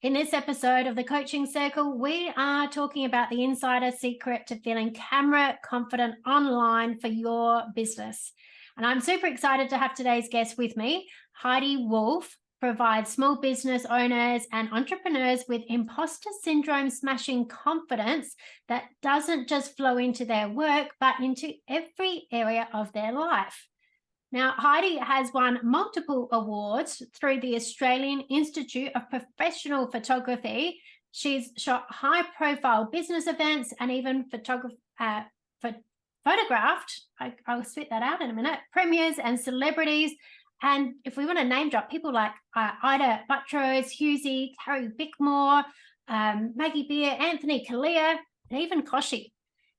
In this episode of the Coaching Circle, we are talking about the insider secret to feeling camera confident online for your business. And I'm super excited to have today's guest with me. Heidi Wolff provides small business owners and entrepreneurs with imposter syndrome smashing confidence that doesn't just flow into their work, but into every area of their life. Now, Heidi has won multiple awards through the Australian Institute of Professional Photography. She's shot high-profile business events and even photographed, I'll spit that out in a minute, premiers and celebrities. And if we want to name drop people like Ida Buttrose, Husey, Carrie Bickmore, Maggie Beer, Anthony Kalia, and even Koshi.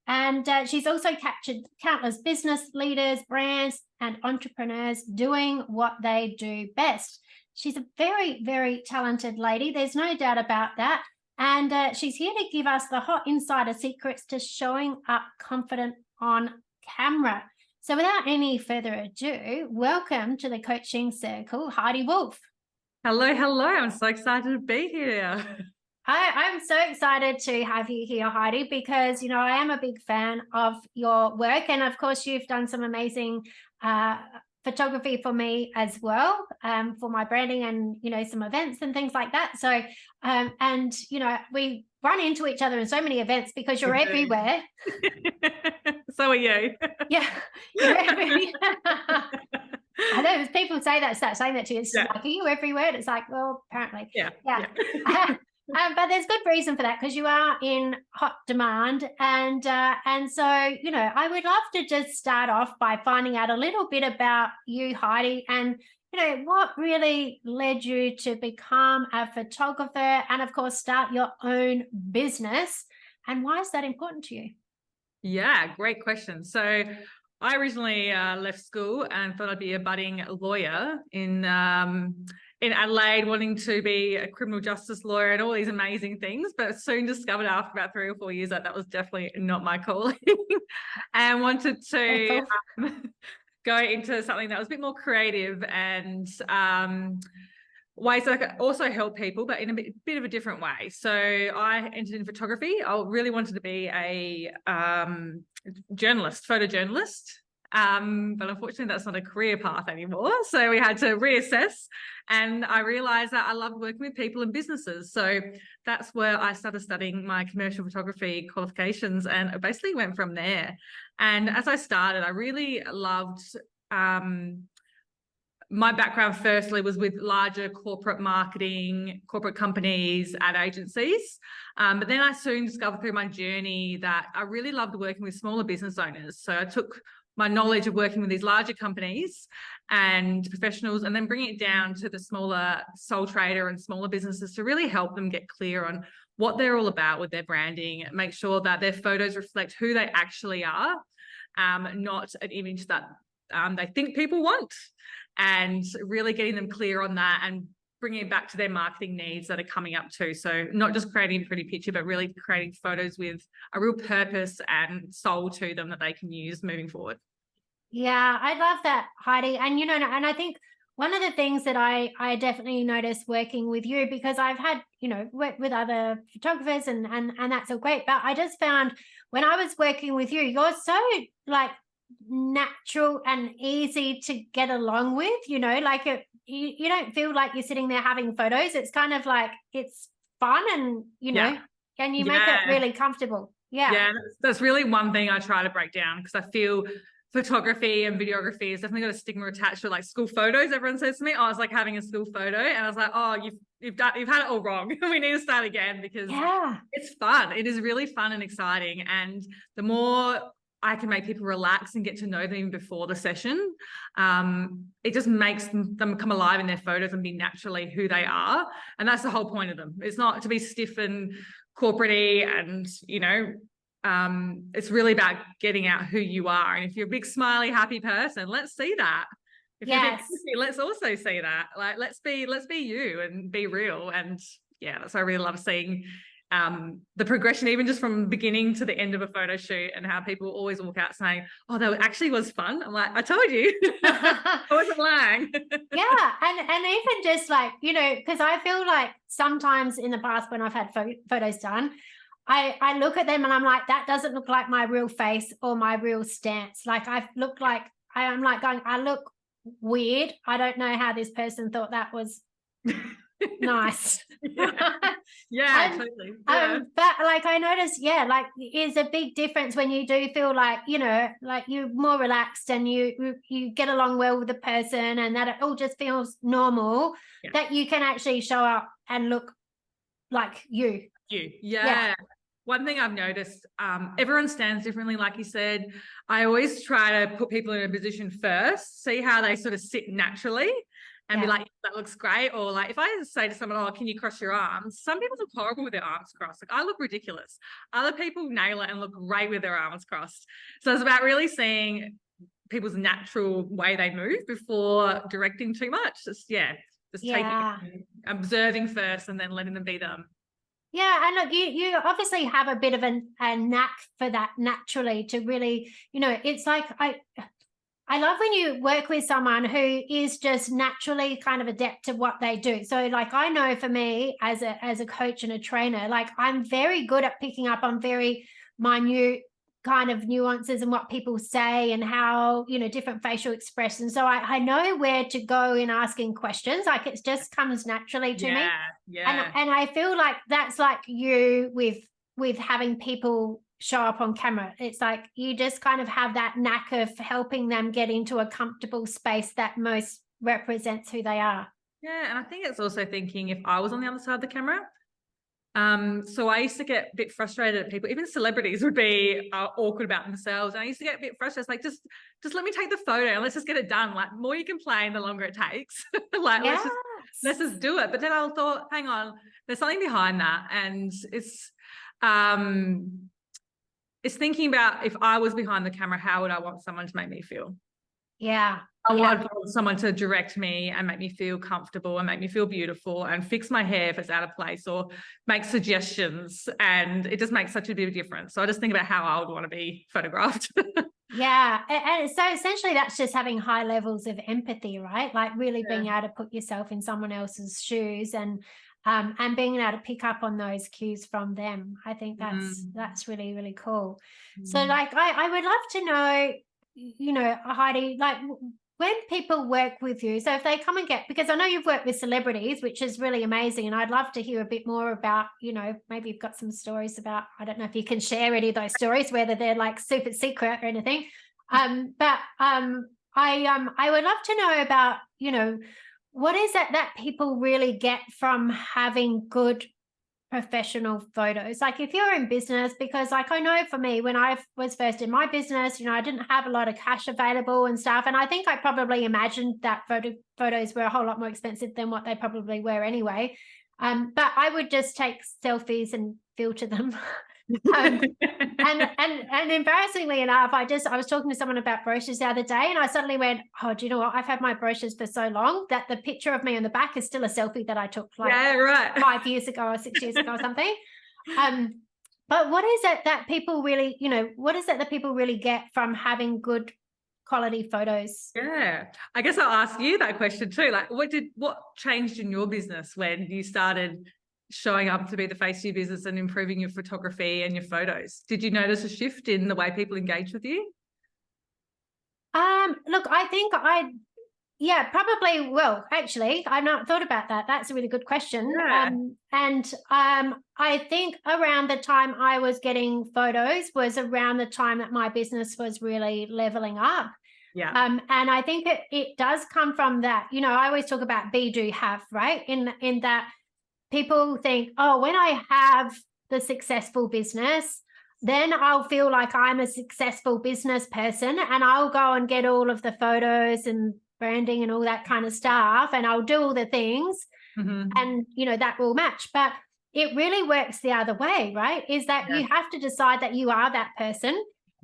And she's also captured countless business leaders, brands, and entrepreneurs doing what they do best. She's a very, very talented lady. There's no doubt about that. And she's here to give us the hot insider secrets to showing up confident on camera. So without any further ado, welcome to the Coaching Circle, Heidi Wolff. Hello, hello. I'm so excited to be here. I'm so excited to have you here, Heidi, because, I am a big fan of your work. And of course, you've done some amazing photography for me as well, for my branding and, some events and things like that. So, we run into each other in so many events because you're everywhere. So are you. Yeah. You're everywhere. I know people start saying that to you. It's like, are you everywhere? And it's like, well, apparently. Yeah. But there's good reason for that because you are in hot demand. And so, I would love to just start off by finding out a little bit about you, Heidi, and, what really led you to become a photographer and, of course, start your own business. And why is that important to you? Yeah, great question. So I originally left school and thought I'd be a budding lawyer in Adelaide, wanting to be a criminal justice lawyer and all these amazing things, but soon discovered after about 3 or 4 years that was definitely not my calling and wanted to go into something that was a bit more creative and ways that I could also help people, but in a bit of a different way. So I entered in photography. I really wanted to be a photojournalist. But unfortunately, that's not a career path anymore. So we had to reassess. And I realized that I loved working with people and businesses. So that's where I started studying my commercial photography qualifications. And it basically went from there. And as I started, I really loved my background firstly was with larger corporate marketing, corporate companies, ad agencies. But then I soon discovered through my journey that I really loved working with smaller business owners. So I took my knowledge of working with these larger companies and professionals and then bringing it down to the smaller sole trader and smaller businesses to really help them get clear on what they're all about with their branding, make sure that their photos reflect who they actually are, not an image that they think people want, and really getting them clear on that and bringing it back to their marketing needs that are coming up too. So not just creating a pretty picture, but really creating photos with a real purpose and soul to them that they can use moving forward. Yeah, I love that, Heidi. And, and I think one of the things that I definitely noticed working with you, because I've had, worked with other photographers and that's all great. But I just found when I was working with you, you're so natural and easy to get along with, you don't feel like you're sitting there having photos. It's kind of like it's fun and and you make it really comfortable. Yeah, that's really one thing I try to break down, because I feel photography and videography has definitely got a stigma attached to like school photos. Everyone says to me, oh, it's like having a school photo, and I was like, oh, you've had it all wrong. We need to start again, because it's fun. It is really fun and exciting, and the more I can make people relax and get to know them before the session, it just makes them come alive in their photos and be naturally who they are. And that's the whole point of them. It's not to be stiff and corporate-y, and, it's really about getting out who you are. And if you're a big, smiley, happy person, let's see that. If you're busy, let's also see that. Like, let's be you and be real. And yeah, that's what I really love seeing the progression, even just from beginning to the end of a photo shoot, and how people always walk out saying, oh, that actually was fun. I'm like, I told you. I wasn't lying. Yeah. And even just like, you know, because I feel like sometimes in the past when I've had photos done, I look at them and I'm like, that doesn't look like my real face or my real stance. Like I've looked like, I'm like going, I look weird. I don't know how this person thought that was nice. Yeah, totally. Yeah. But like I noticed, yeah, like it's a big difference when you do feel like, you know, like you're more relaxed and you get along well with the person, and that it all just feels normal, that you can actually show up and look like you. Yeah. One thing I've noticed, everyone stands differently, like you said. I always try to put people in a position first, see how they sort of sit naturally, and be like, that looks great. Or like, if I say to someone, oh, can you cross your arms? Some people look horrible with their arms crossed. Like, I look ridiculous. Other people nail it and look great with their arms crossed. So it's about really seeing people's natural way they move before directing too much. Taking, observing first and then letting them be them. Yeah, and look, you obviously have a bit of a knack for that naturally, to really, you know, it's like I love when you work with someone who is just naturally kind of adept to what they do. So like I know for me as a coach and a trainer, like I'm very good at picking up on very minute kind of nuances and what people say and how, you know, different facial expressions. So I know where to go in asking questions. Like it just comes naturally to me. Yeah. And I feel like that's like you with having people show up on camera. It's like you just kind of have that knack of helping them get into a comfortable space that most represents who they are. Yeah, and I think it's also thinking if I was on the other side of the camera. So I used to get a bit frustrated at people, even celebrities would be awkward about themselves. And I used to get a bit frustrated, like, just let me take the photo and let's just get it done. Like, the more you complain, the longer it takes. Like, let's just do it. But then I thought, hang on, there's something behind that. And it's thinking about, if I was behind the camera, how would I want someone to make me feel? Yeah. I want someone to direct me and make me feel comfortable and make me feel beautiful and fix my hair if it's out of place, or make suggestions. And it just makes such a big difference. So I just think about how I would want to be photographed. Yeah. And so essentially that's just having high levels of empathy, right? Like really being able to put yourself in someone else's shoes and being able to pick up on those cues from them. I think that's really, really cool. So like, I would love to know, you know, Heidi, like when people work with you, so if they come and because I know you've worked with celebrities, which is really amazing, and I'd love to hear a bit more about, you know, maybe you've got some stories about, I don't know if you can share any of those stories, whether they're like super secret or anything. But I would love to know about, you know, what is it that people really get from having good professional photos? Like if you're in business, because like I know for me, when I was first in my business, you know, I didn't have a lot of cash available and stuff. And I think I probably imagined that photos were a whole lot more expensive than what they probably were anyway. But I would just take selfies and filter them. And embarrassingly enough, I was talking to someone about brochures the other day, and I suddenly went, oh, do you know what? I've had my brochures for so long that the picture of me on the back is still a selfie that I took like 5 years ago or 6 years ago or something. But what is it that people really, you know, what is it that people really get from having good quality photos? Yeah, I guess I'll ask you that question too. Like, what changed in your business when you started showing up to be the face of your business and improving your photography and your photos? Did you notice a shift in the way people engage with you? Look, I think probably. Well, actually, I've not thought about that. That's a really good question. I think around the time I was getting photos was around the time that my business was really leveling up. And I think it does come from that. You know, I always talk about be, do, have, right? In that people think, oh, when I have the successful business, then I'll feel like I'm a successful business person, and I'll go and get all of the photos and branding and all that kind of stuff, and I'll do all the things, and, you know, that will match. But it really works the other way, right? Is that you have to decide that you are that person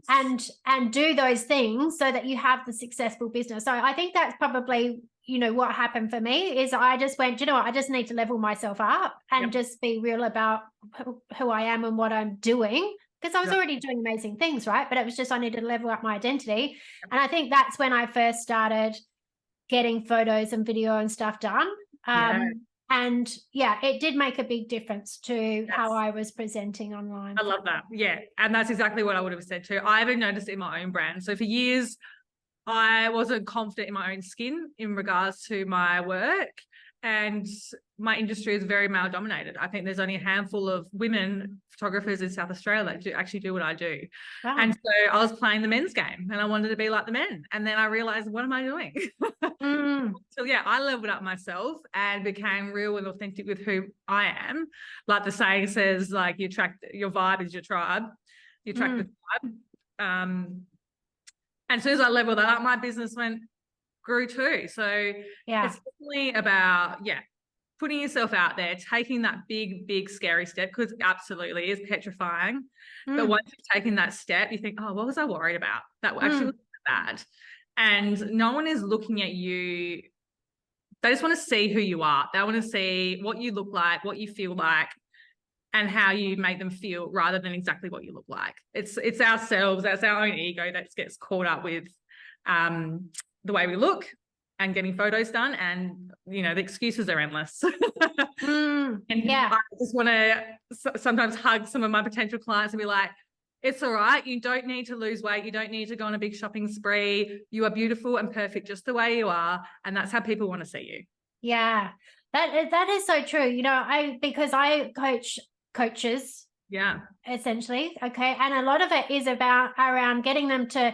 and do those things so that you have the successful business. So I think that's probably, you know, what happened for me is I just went, you know what, I just need to level myself up and just be real about who I am and what I'm doing, because I was already doing amazing things, right? But it was just, I needed to level up my identity. And I think that's when I first started getting photos and video and stuff done. And yeah, it did make a big difference to how I was presenting online. I love that. Yeah. And that's exactly what I would have said too. I even noticed it in my own brand. So for years, I wasn't confident in my own skin in regards to my work, and my industry is very male dominated. I think there's only a handful of women photographers in South Australia that actually do what I do. Wow. And so I was playing the men's game and I wanted to be like the men. And then I realized, what am I doing? So yeah, I leveled up myself and became real and authentic with who I am. Like the saying says, like, you attract, your vibe is your tribe. You attract the tribe. And as soon as I leveled that up, my business grew too. So it's definitely about, putting yourself out there, taking that big, scary step, because it absolutely is petrifying. But once you've taken that step, you think, oh, what was I worried about? That actually wasn't bad. And no one is looking at you. They just want to see who you are. They want to see what you look like, what you feel like, and how you make them feel, rather than exactly what you look like. It's ourselves, that's our own ego that gets caught up with the way we look and getting photos done. And, you know, the excuses are endless. I just want to sometimes hug some of my potential clients and be like, it's all right. You don't need to lose weight. You don't need to go on a big shopping spree. You are beautiful and perfect just the way you are. And that's how people want to see you. Yeah, that is so true. You know, because I coaches, essentially, okay, and a lot of it is around getting them to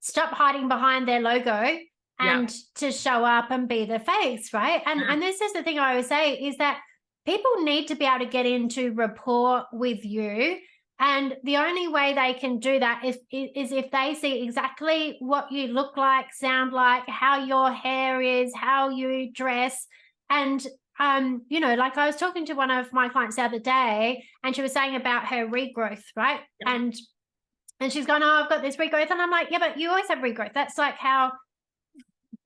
stop hiding behind their logo and to show up and be the face, right? And this is the thing I always say, is that people need to be able to get into rapport with you, and the only way they can do that is if they see exactly what you look like, sound like, how your hair is, how you dress. And you know, like I was talking to one of my clients the other day, and she was saying about her regrowth, right? And she's going, oh, I've got this regrowth. And I'm like, yeah, but you always have regrowth. That's like how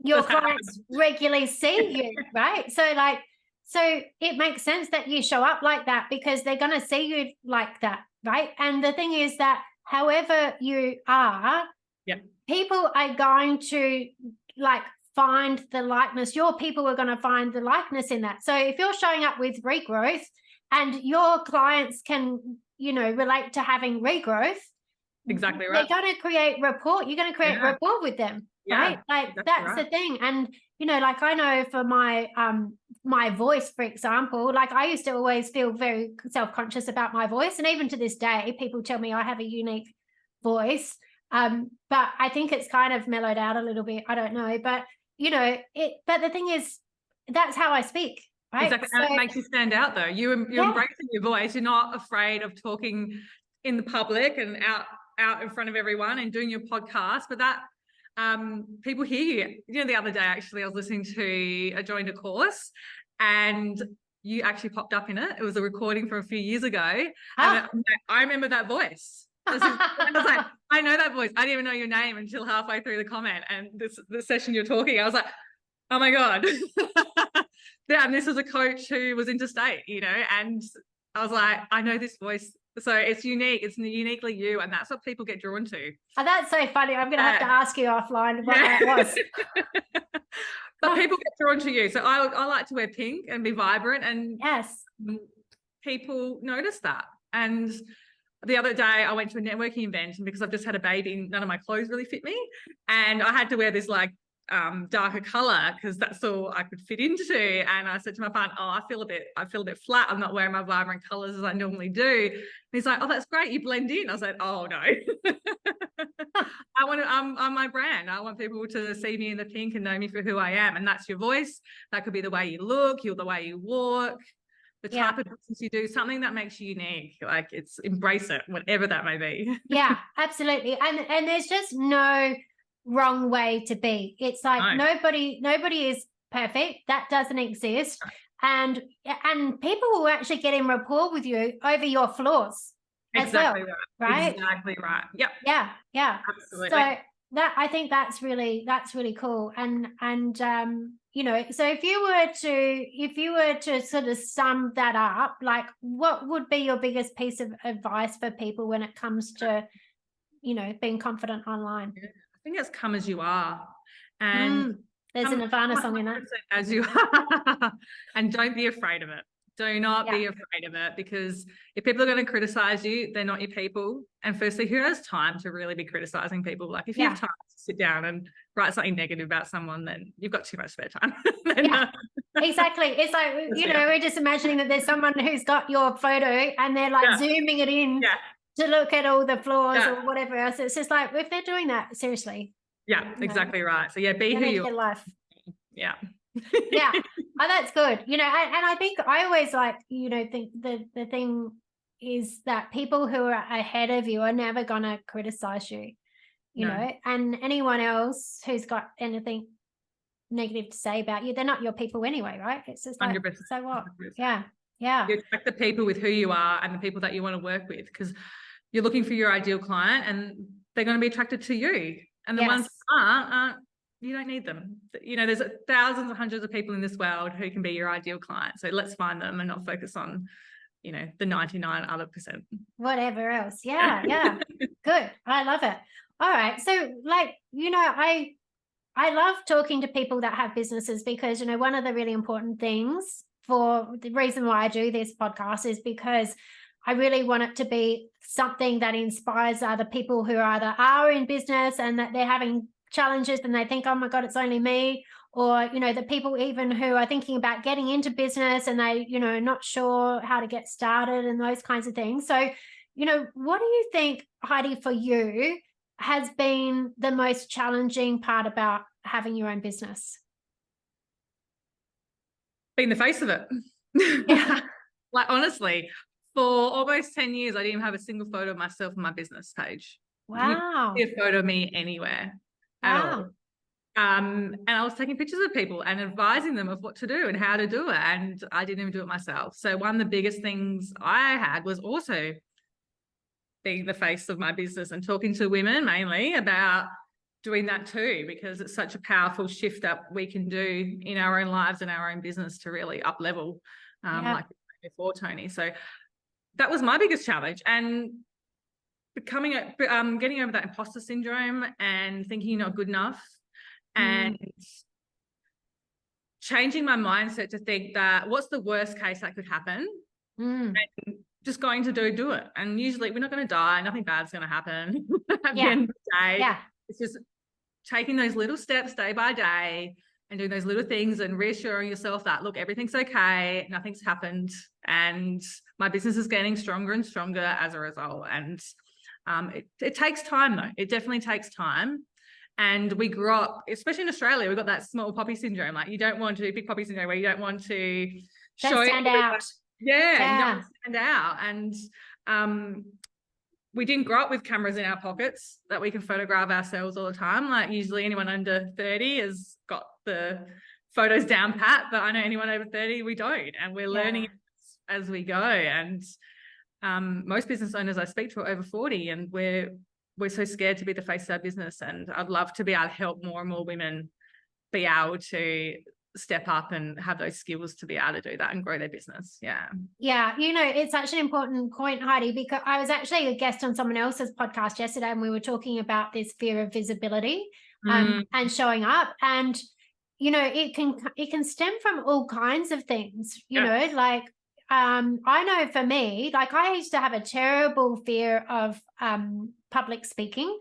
your clients regularly see you, right? So it makes sense that you show up like that, because they're going to see you like that, right? And the thing is that however you are, people are going to like find the likeness. Your people are going to find the likeness in that. So if you're showing up with regrowth and your clients can, you know, relate to having regrowth, exactly right, they're going to create rapport. You're going to create rapport with them, right? Like exactly that's the thing. And, you know, like I know for my my voice, for example, like I used to always feel very self-conscious about my voice. And even to this day, people tell me I have a unique voice. But I think it's kind of mellowed out a little bit. I don't know. But, you know, but the thing is, that's how I speak, right? Exactly. And it makes you stand out though. You're embracing your voice. You're not afraid of talking in the public and out in front of everyone and doing your podcast, but that people hear you. You know, the other day, actually, I was listening to, I joined a course and you actually popped up in it. It was a recording from a few years ago. And I remember that voice. I was like, I know that voice. I didn't even know your name until halfway through the comment. And the session you're talking, I was like, oh my God. And this was a coach who was interstate, you know, and I was like, I know this voice. So it's unique. It's uniquely you. And that's what people get drawn to. Oh, that's so funny. I'm going to have to ask you offline what that was. But people get drawn to you. So I like to wear pink and be vibrant, and people notice that. And the other day I went to a networking event, and because I've just had a baby, none of my clothes really fit me. And I had to wear this like darker color because that's all I could fit into. And I said to my partner, oh, I feel a bit flat. I'm not wearing my vibrant colors as I normally do. And he's like, oh, that's great. You blend in. I was like, oh no. I'm my brand. I want people to see me in the pink and know me for who I am. And that's your voice. That could be the way you look, the way you walk, the type of business you do, something that makes you unique. Like, it's embrace it, whatever that may be. Yeah, absolutely. And there's just no wrong way to be. It's like nobody is perfect. That doesn't exist. And people will actually get in rapport with you over your flaws. Exactly as well, right? Exactly right. Yep. Yeah. Absolutely. So I think that's really cool. And you know, so if you were to sort of sum that up, like what would be your biggest piece of advice for people when it comes to, you know, being confident online? Yeah, I think it's come as you are, and There's a come Nirvana song in that. 100% as you are, and don't be afraid of it. Do not Yeah. be afraid of it, because if people are going to criticize you, they're not your people. And firstly, who has time to really be criticizing people? Like if you have time to sit down and write something negative about someone, then you've got too much spare time. Yeah, exactly. It's like, you know, we're just imagining that there's someone who's got your photo and they're like zooming it in to look at all the flaws or whatever else. It's just like, if they're doing that, seriously. Yeah, exactly right. So yeah, be who you are. Life. Yeah. Yeah. Oh, that's good. You know, and I think I always like, you know, think the thing is that people who are ahead of you are never going to criticize you, you know, and anyone else who's got anything negative to say about you, they're not your people anyway, right? It's just like, 100%, so what? 100%. Yeah. You attract the people with who you are and the people that you want to work with, because you're looking for your ideal client and they're going to be attracted to you. And the ones who aren't, you don't need them. You know, there's thousands and hundreds of people in this world who can be your ideal client. So let's find them and not focus on, you know, the 99 other percent. Whatever else. Yeah. Good. I love it. All right. So like, you know, I love talking to people that have businesses, because, you know, one of the really important things for the reason why I do this podcast is because I really want it to be something that inspires other people who either are in business and that they're having challenges and they think, oh my God, it's only me. Or, you know, the people even who are thinking about getting into business and they, you know, not sure how to get started and those kinds of things. So, you know, what do you think, Heidi, for you has been the most challenging part about having your own business? Being the face of it. Yeah. Like, honestly, for almost 10 years, I didn't even have a single photo of myself on my business page. Wow. You can't see a photo of me anywhere at all. And I was taking pictures of people and advising them of what to do and how to do it. And I didn't even do it myself. So one of the biggest things I had was also being the face of my business and talking to women mainly about doing that too, because it's such a powerful shift that we can do in our own lives and our own business to really up level, like before, Tony. So that was my biggest challenge. And getting over that imposter syndrome and thinking you're not good enough, and changing my mindset to think that what's the worst case that could happen, and just going to do it. And usually we're not going to die, nothing bad's going to happen at the end of the day. It's just taking those little steps day by day and doing those little things and reassuring yourself that, look, everything's okay, nothing's happened, and my business is getting stronger and stronger as a result. And it takes time though. It definitely takes time. And we grew up, especially in Australia, we've got that small poppy syndrome. Like, you don't want to, big poppy syndrome, where you don't want to stand out. You don't want to stand out. And we didn't grow up with cameras in our pockets that we can photograph ourselves all the time. Like, usually anyone under 30 has got the photos down pat, but I know anyone over 30, we don't. And we're learning as we go. And most business owners I speak to are over 40, and we're so scared to be the face of our business. And I'd love to be able to help more and more women be able to step up and have those skills to be able to do that and grow their business. Yeah, you know, it's such an important point, Heidi, because I was actually a guest on someone else's podcast yesterday, and we were talking about this fear of visibility and showing up. And, you know, it can stem from all kinds of things, you know, like I know for me, like I used to have a terrible fear of public speaking.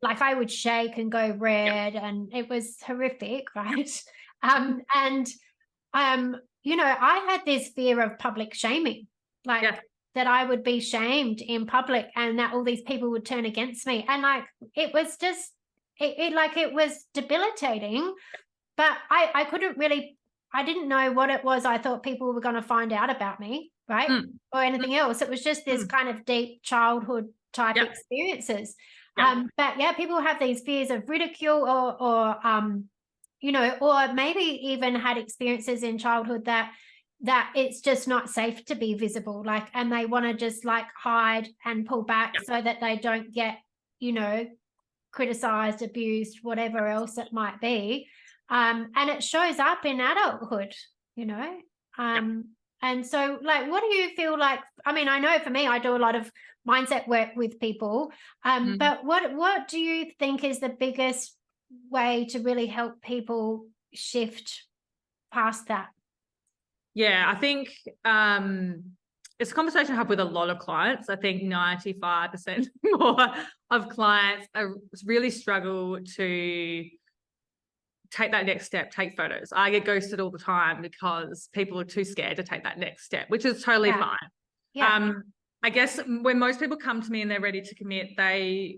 Like I would shake and go red, and it was horrific, right? You know, I had this fear of public shaming, like that I would be shamed in public and that all these people would turn against me. And like, it was just, it was debilitating, but I couldn't really, I didn't know what it was. I thought people were going to find out about me, right? Or anything else. It was just this kind of deep childhood type experiences. But yeah, people have these fears of ridicule or you know, or maybe even had experiences in childhood that it's just not safe to be visible, like, and they want to just like hide and pull back so that they don't get, you know, criticized, abused, whatever else it might be. And it shows up in adulthood, you know. And so, like, what do you feel like? I mean, I know for me, I do a lot of mindset work with people, but what do you think is the biggest way to really help people shift past that? Yeah, I think it's a conversation I have with a lot of clients. I think 95% more of clients really struggle to take that next step, take photos. I get ghosted all the time because people are too scared to take that next step, which is totally fine. Yeah. I guess when most people come to me and they're ready to commit, they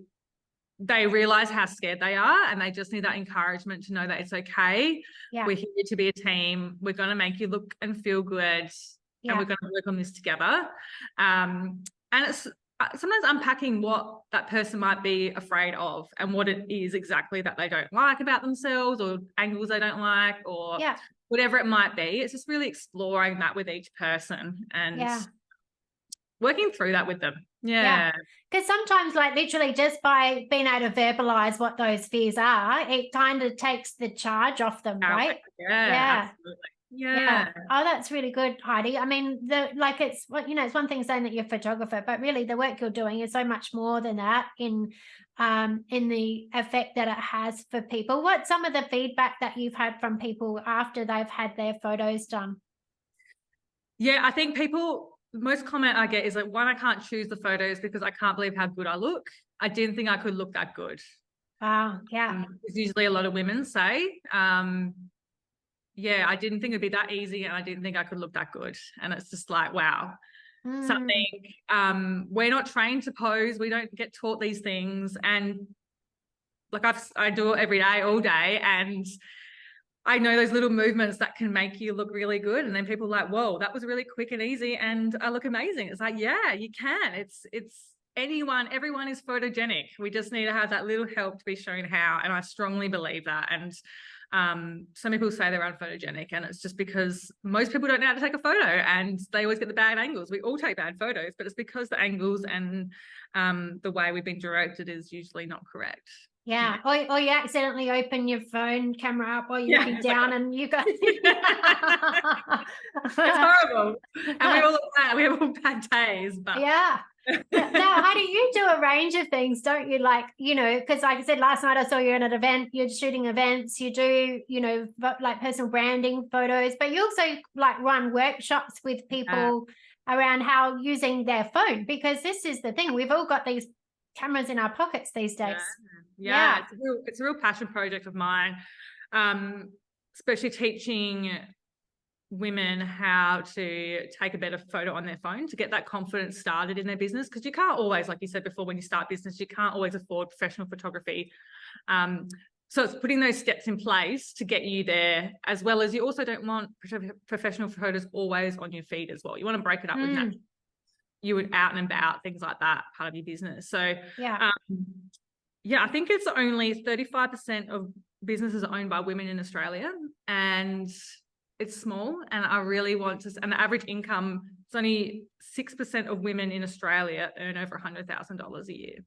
realize how scared they are, and they just need that encouragement to know that it's okay. Yeah. We're here to be a team. We're going to make you look and feel good, and we're going to work on this together. And it's sometimes unpacking what that person might be afraid of and what it is exactly that they don't like about themselves, or angles they don't like, or whatever it might be. It's just really exploring that with each person and working through that with them. Yeah. Because sometimes, like, literally just by being able to verbalize what those fears are, it kind of takes the charge off them, right? Yeah. Absolutely. Yeah. Oh, that's really good, Heidi. I mean, it's one thing saying that you're a photographer, but really the work you're doing is so much more than that in the effect that it has for people. What's some of the feedback that you've had from people after they've had their photos done? Yeah, I think most comment I get is like, one, I can't choose the photos because I can't believe how good I look. I didn't think I could look that good. Wow. Yeah. It's usually a lot of women say, I didn't think it'd be that easy, and I didn't think I could look that good. And it's just like, wow, something, we're not trained to pose. We don't get taught these things. And like I do it every day, all day. And I know those little movements that can make you look really good. And then people are like, whoa, that was really quick and easy, and I look amazing. It's like, yeah, you can. It's everyone is photogenic. We just need to have that little help to be shown how. And I strongly believe that. And some people say they're unphotogenic, and it's just because most people don't know how to take a photo, and they always get the bad angles. We all take bad photos, but it's because the angles and the way we've been directed is usually not correct. Yeah. Or you accidentally open your phone camera up while you're looking down, and you go. It's horrible. And we all look bad. We have all bad days. But Now, Heidi, you do a range of things, don't you? Like, because like I said, last night I saw you at an event, you're shooting events, you do, like personal branding photos, but you also like run workshops with people around how using their phone, because this is the thing. We've all got these cameras in our pockets these days. Yeah. It's a real passion project of mine, especially teaching women how to take a better photo on their phone to get that confidence started in their business, because you can't always, like you said before, when you start business, you can't always afford professional photography. So it's putting those steps in place to get you there, as well as you also don't want professional photos always on your feed as well. You want to break it up with natural. You would out and about, things like that, part of your business. So I think it's only 35% of businesses are owned by women in Australia, and it's small. And I really want to, and the average income, it's only 6% of women in Australia earn over $100,000 a year.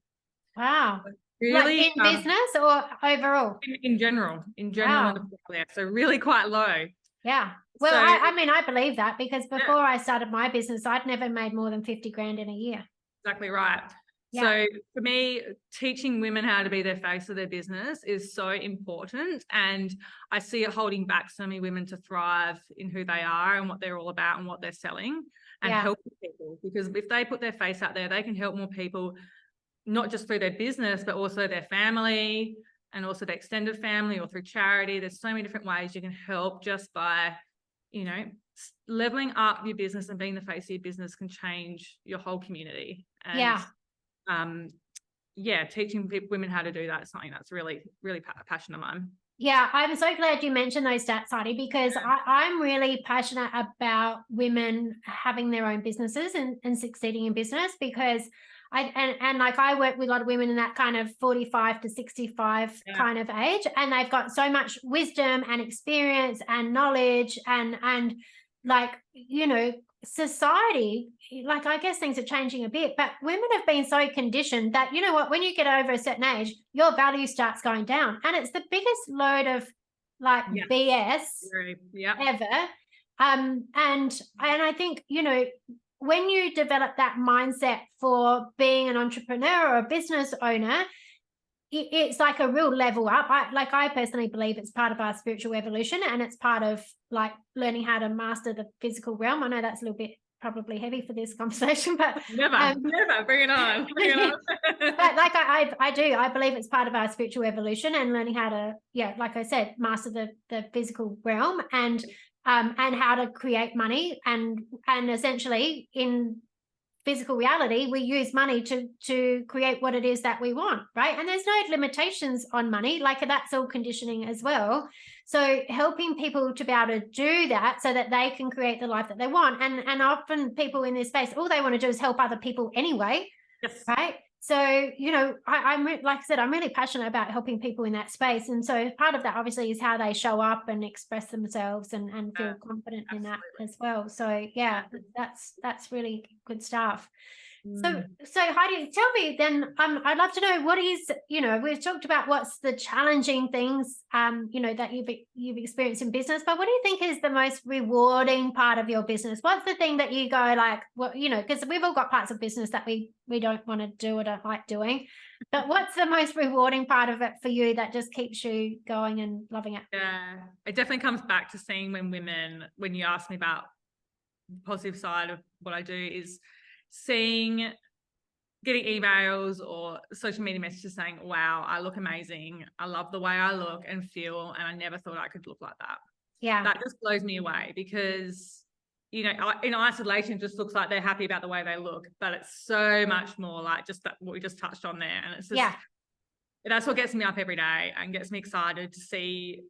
Wow. Really? Like in business or overall? In general in Australia. So really quite low. Yeah. Well, I mean, I believe that, because before I started my business, I'd never made more than 50 grand in a year. Exactly right. Yeah. So for me, teaching women how to be their face of their business is so important. And I see it holding back so many women to thrive in who they are and what they're all about and what they're selling, and helping people. Because if they put their face out there, they can help more people, not just through their business, but also their family and also their extended family, or through charity. There's so many different ways you can help just by, leveling up your business, and being the face of your business can change your whole community. And teaching women how to do that is something that's really, really a passion of mine. Yeah, I'm so glad you mentioned those stats, Heidi, because I'm really passionate about women having their own businesses and succeeding in business, because I work with a lot of women in that kind of 45 to 65 kind of age, and they've got so much wisdom and experience and knowledge, and like, you know, society, like, I guess things are changing a bit, but women have been so conditioned that, you know what, when you get over a certain age, your value starts going down. And it's the biggest load of like Yeah. BS Yeah. ever. And I think, you know, when you develop that mindset for being an entrepreneur or a business owner, it's like a real level up. I personally believe it's part of our spiritual evolution, and it's part of like learning how to master the physical realm. I know that's a little bit probably heavy for this conversation, but Never bring it on. Bring it on. but like I believe it's part of our spiritual evolution and learning how to, yeah, like I said, master the physical realm, and how to create money, and essentially in physical reality, we use money to create what it is that we want, right? And there's no limitations on money, like that's all conditioning as well. So helping people to be able to do that so that they can create the life that they want. And often people in this space, all they want to do is help other people anyway. Yes. Right. So, you know, I'm like I said, I'm really passionate about helping people in that space. And so part of that obviously is how they show up and express themselves and feel confident in that as well. So yeah, that's really good stuff. So Heidi, tell me then, I'd love to know what is, you know, we've talked about what's the challenging things, you know, that you've experienced in business, but what do you think is the most rewarding part of your business? What's the thing that you go like, well, you know, because we've all got parts of business that we don't want to do or don't like doing, but what's the most rewarding part of it for you that just keeps you going and loving it? Yeah, it definitely comes back to seeing when you ask me about the positive side of what I do, is getting emails or social media messages saying, wow, I look amazing. I love the way I look and feel, and I never thought I could look like that. Yeah. That just blows me away, because, you know, in isolation, it just looks like they're happy about the way they look, but it's so much more like just that, what we just touched on there. And it's just, that's what gets me up every day and gets me excited to see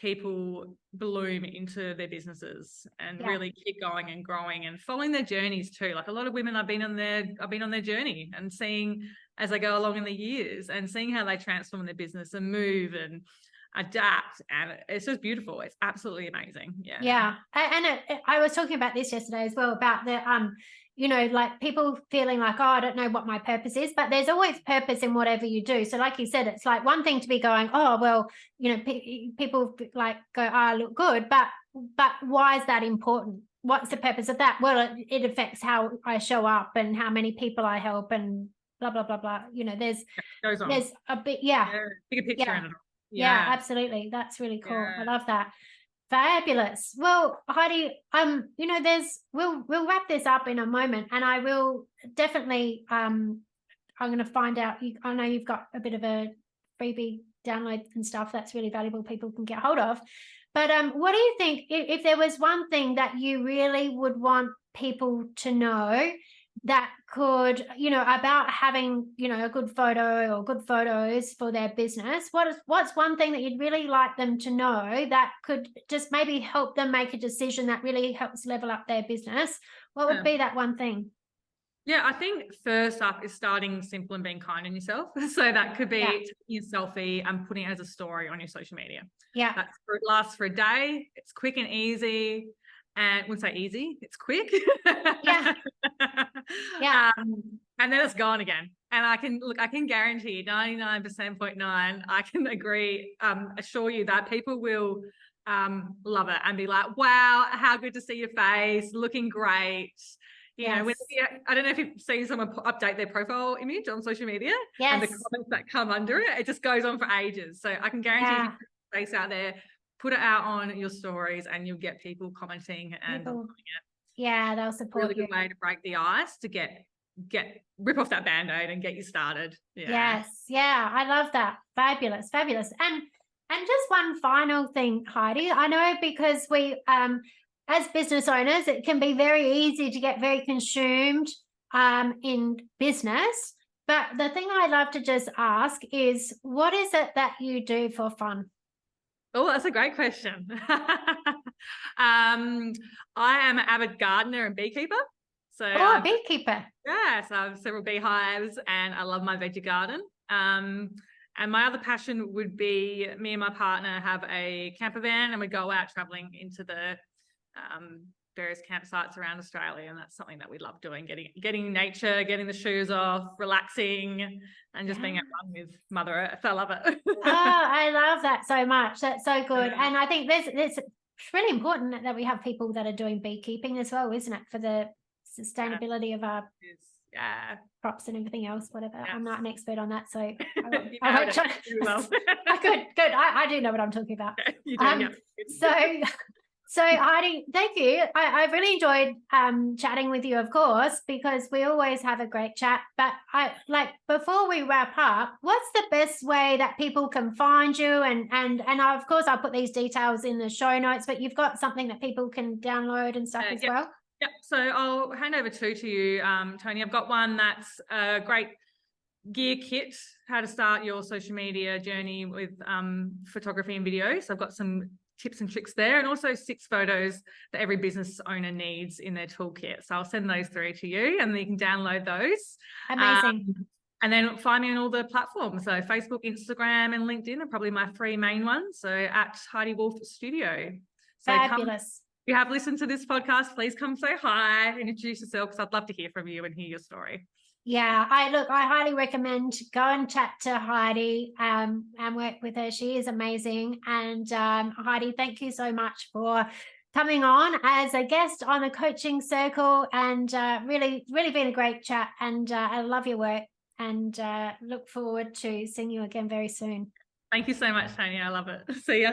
people bloom into their businesses and really keep going and growing and following their journeys too. Like a lot of women, I've been on their journey and seeing as they go along in the years and seeing how they transform their business and move and adapt, and it's just beautiful. It's absolutely amazing. And I was talking about this yesterday as well, about the you know, like people feeling like, oh, I don't know what my purpose is, but there's always purpose in whatever you do. So like you said, it's like one thing to be going, oh, well, you know, people like go, oh, I look good, but why is that important? What's the purpose of that? Well, it affects how I show up and how many people I help and blah blah blah blah. You know, there's a bit bigger picture in it all. Yeah, absolutely. That's really cool. I love that. Fabulous. Well, Heidi, you know, we'll wrap this up in a moment, and I will definitely I'm going to find out. I know you've got a bit of a freebie download and stuff that's really valuable, people can get hold of. But what do you think if there was one thing that you really would want people to know that could, you know, about having, you know, a good photo or good photos for their business? What's one thing that you'd really like them to know that could just maybe help them make a decision that really helps level up their business? What would be that one thing? Yeah, I think first up is starting simple and being kind on yourself. So that could be taking a selfie and putting it as a story on your social media. Yeah. It lasts for a day. It's quick and easy. And I wouldn't say easy, it's quick. Yeah. And then it's gone again. And I can guarantee 99.9%, I can assure you that people will love it and be like, wow, how good to see your face, looking great. You know, I don't know if you've seen someone update their profile image on social media and the comments that come under it just goes on for ages. So I can guarantee if you put your face out there, put it out on your stories, and you'll get people commenting and loving it. Yeah, they'll support really good way to break the ice, to rip off that band-aid and get you started. Yes, I love that. Fabulous. And just one final thing, Heidi. I know because we as business owners, it can be very easy to get very consumed in business. But the thing I love to just ask is, what is it that you do for fun? Oh, that's a great question. I am an avid gardener and beekeeper. So a beekeeper. Yeah, so I have several beehives and I love my veggie garden. And my other passion would be, me and my partner have a camper van and we go out traveling into the various campsites around Australia, and that's something that we love doing, getting nature, getting the shoes off, relaxing, and just being at one with Mother Earth. I love it. Oh, I love that so much. That's so good. Yeah. And I think it's really important that we have people that are doing beekeeping as well, isn't it? For the sustainability of our crops and everything else, whatever. Yes. I'm not an expert on that, so I I good. I do know what I'm talking about. You do, yeah. So Heidi, thank you. I really enjoyed chatting with you, of course, because we always have a great chat. But before we wrap up, what's the best way that people can find you? And of course, I'll put these details in the show notes, but you've got something that people can download and stuff as well. Yep. So I'll hand over to you, Tony. I've got one that's a great gear kit, how to start your social media journey with photography and video. So I've got some tips and tricks there, and also 6 photos that every business owner needs in their toolkit. So I'll send those through to you, and then you can download those. Amazing. And then find me on all the platforms. So Facebook, Instagram, and LinkedIn are probably my 3 main ones. So at Heidi Wolff Studio. So Fabulous. If you have listened to this podcast, please come say hi and introduce yourself, because I'd love to hear from you and hear your story. Yeah, I highly recommend go and chat to Heidi and work with her. She is amazing. And Heidi, thank you so much for coming on as a guest on the Coaching Circle, and really been a great chat. And I love your work, and look forward to seeing you again very soon. Thank you so much, Tony. I love it. See ya.